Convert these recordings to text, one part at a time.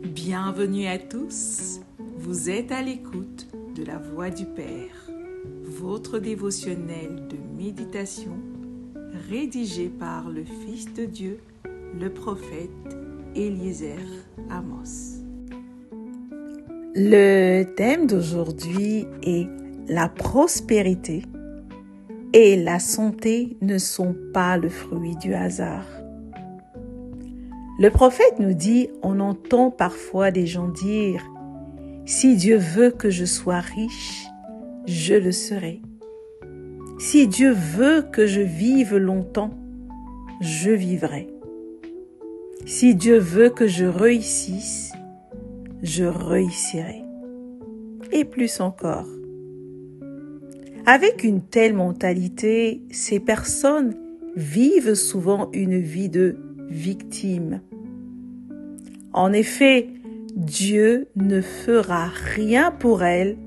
Bienvenue à tous, vous êtes à l'écoute de la Voix du Père, votre dévotionnel de méditation rédigé par le Fils de Dieu, le prophète Eliezer Amos. Le thème d'aujourd'hui est la prospérité et la santé ne sont pas le fruit du hasard. Le prophète nous dit, on entend parfois des gens dire « Si Dieu veut que je sois riche, je le serai. Si Dieu veut que je vive longtemps, je vivrai. Si Dieu veut que je réussisse, je réussirai. » Et plus encore. Avec une telle mentalité, ces personnes vivent souvent une vie de victime. En effet, Dieu ne fera rien pour elles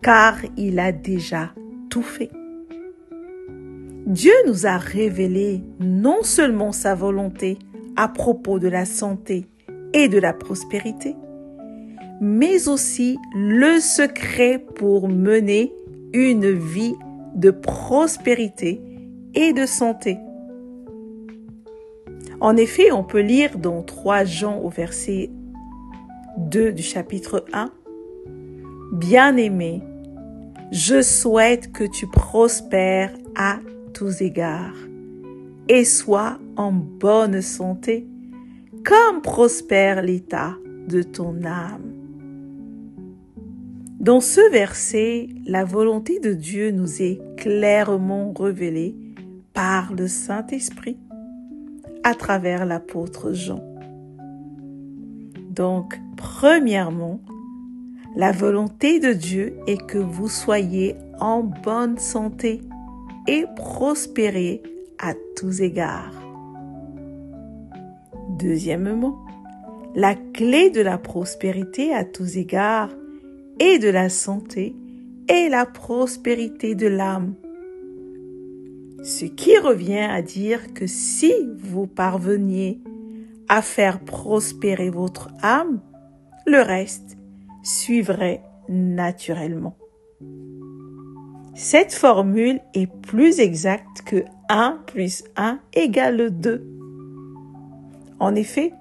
car il a déjà tout fait. Dieu nous a révélé non seulement sa volonté à propos de la santé et de la prospérité, mais aussi le secret pour mener une vie de prospérité et de santé. En effet, on peut lire dans 3 Jean au verset 2 du chapitre 1, « Bien-aimé, je souhaite que tu prospères à tous égards et sois en bonne santé, comme prospère l'état de ton âme. » Dans ce verset, la volonté de Dieu nous est clairement révélée par le Saint-Esprit à travers l'apôtre Jean. Donc, premièrement, la volonté de Dieu est que vous soyez en bonne santé et prospérez à tous égards. Deuxièmement, la clé de la prospérité à tous égards et de la santé est la prospérité de l'âme. Ce qui revient à dire que si vous parveniez à faire prospérer votre âme, le reste suivrait naturellement. Cette formule est plus exacte que 1 plus 1 égale 2. En effet,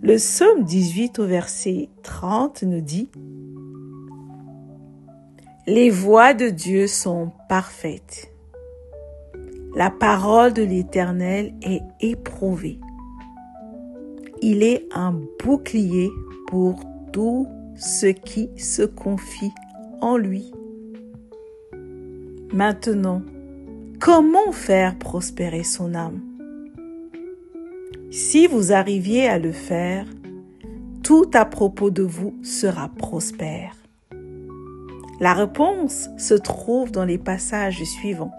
le psaume 18 au verset 30 nous dit « Les voies de Dieu sont parfaites. La parole de l'Éternel est éprouvée. Il est un bouclier pour tous ceux qui se confient en lui. » Maintenant, comment faire prospérer son âme? Si vous arriviez à le faire, tout à propos de vous sera prospère. La réponse se trouve dans les passages suivants.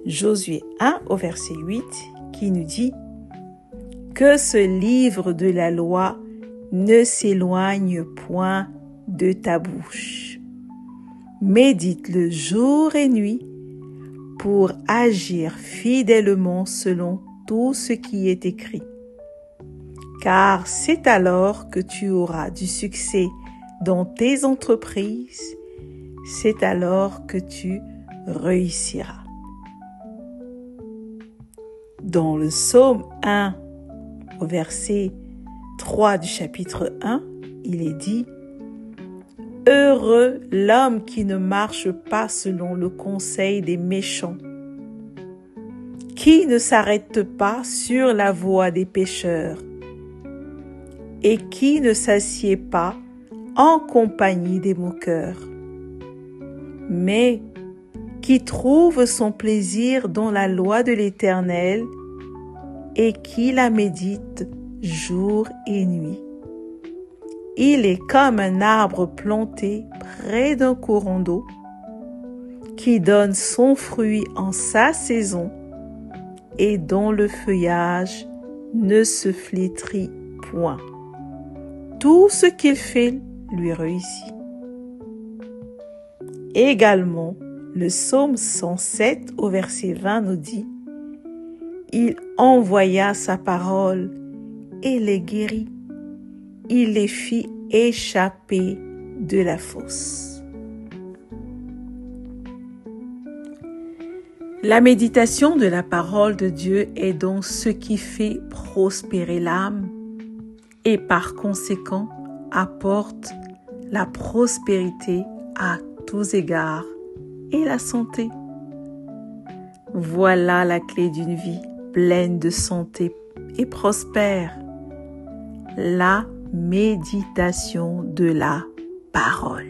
Josué 1 au verset 8 qui nous dit « Que ce livre de la loi ne s'éloigne point de ta bouche. Médite-le jour et nuit pour agir fidèlement selon tout ce qui est écrit. Car c'est alors que tu auras du succès dans tes entreprises, c'est alors que tu réussiras. » Dans le psaume 1, au verset 3 du chapitre 1, il est dit « Heureux l'homme qui ne marche pas selon le conseil des méchants, qui ne s'arrête pas sur la voie des pécheurs et qui ne s'assied pas en compagnie des moqueurs, mais qui trouve son plaisir dans la loi de l'Éternel et qui la médite jour et nuit. Il est comme un arbre planté près d'un courant d'eau qui donne son fruit en sa saison et dont le feuillage ne se flétrit point. Tout ce qu'il fait lui réussit. » Également, le psaume 107 au verset 20 nous dit « Il envoya sa parole et les guérit. il les fit échapper de la fosse. La méditation de la parole de Dieu est donc ce qui fait prospérer l'âme et par conséquent apporte la prospérité à tous égards et la santé. Voilà la clé d'une vie pleine de santé et prospère. La méditation de la parole.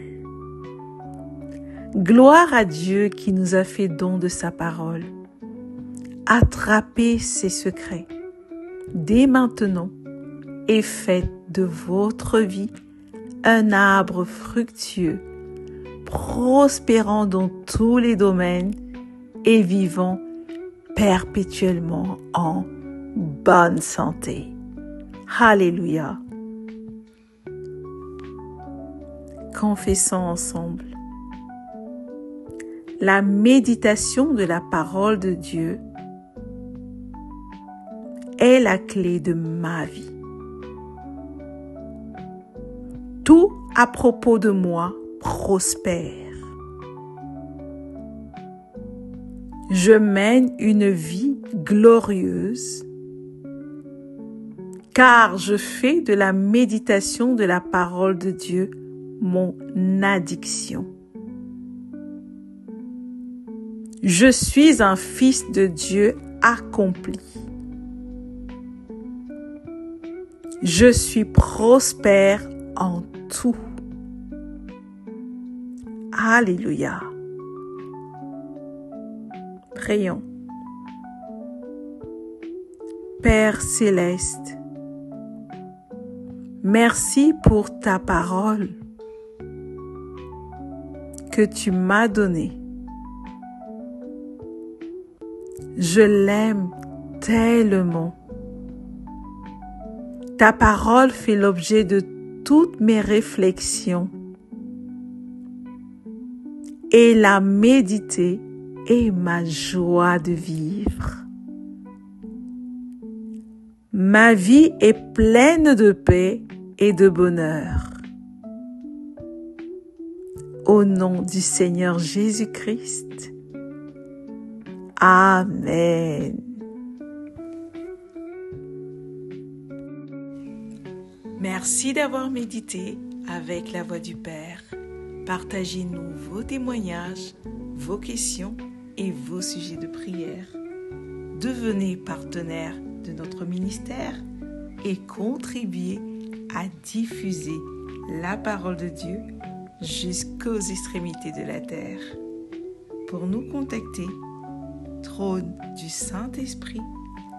Gloire à Dieu qui nous a fait don de sa parole. Attrapez ses secrets dès maintenant et faites de votre vie un arbre fructueux, prospérant dans tous les domaines et vivant perpétuellement en bonne santé. Alléluia. Confessons ensemble. La méditation de la parole de Dieu est la clé de ma vie. Tout à propos de moi prospère. Je mène une vie glorieuse car je fais de la méditation de la parole de Dieu mon addiction. Je suis un fils de Dieu accompli. Je suis prospère en tout. Alléluia. Prions. Père céleste, merci pour ta parole que tu m'as donnée. Je l'aime tellement. Ta parole fait l'objet de toutes mes réflexions et la méditer est ma joie de vivre. Ma vie est pleine de paix et de bonheur. Au nom du Seigneur Jésus-Christ. Amen. Merci d'avoir médité avec la Voix du Père. Partagez-nous vos témoignages, vos questions et vos sujets de prière. Devenez partenaire de notre ministère et contribuez à diffuser la parole de Dieu jusqu'aux extrémités de la terre. Pour nous contacter, trône du Saint-Esprit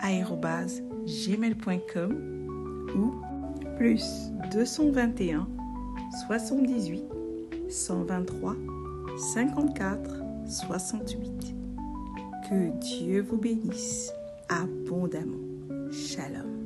@gmail.com ou plus 221 78 123 54 68. Que Dieu vous bénisse abondamment. Shalom.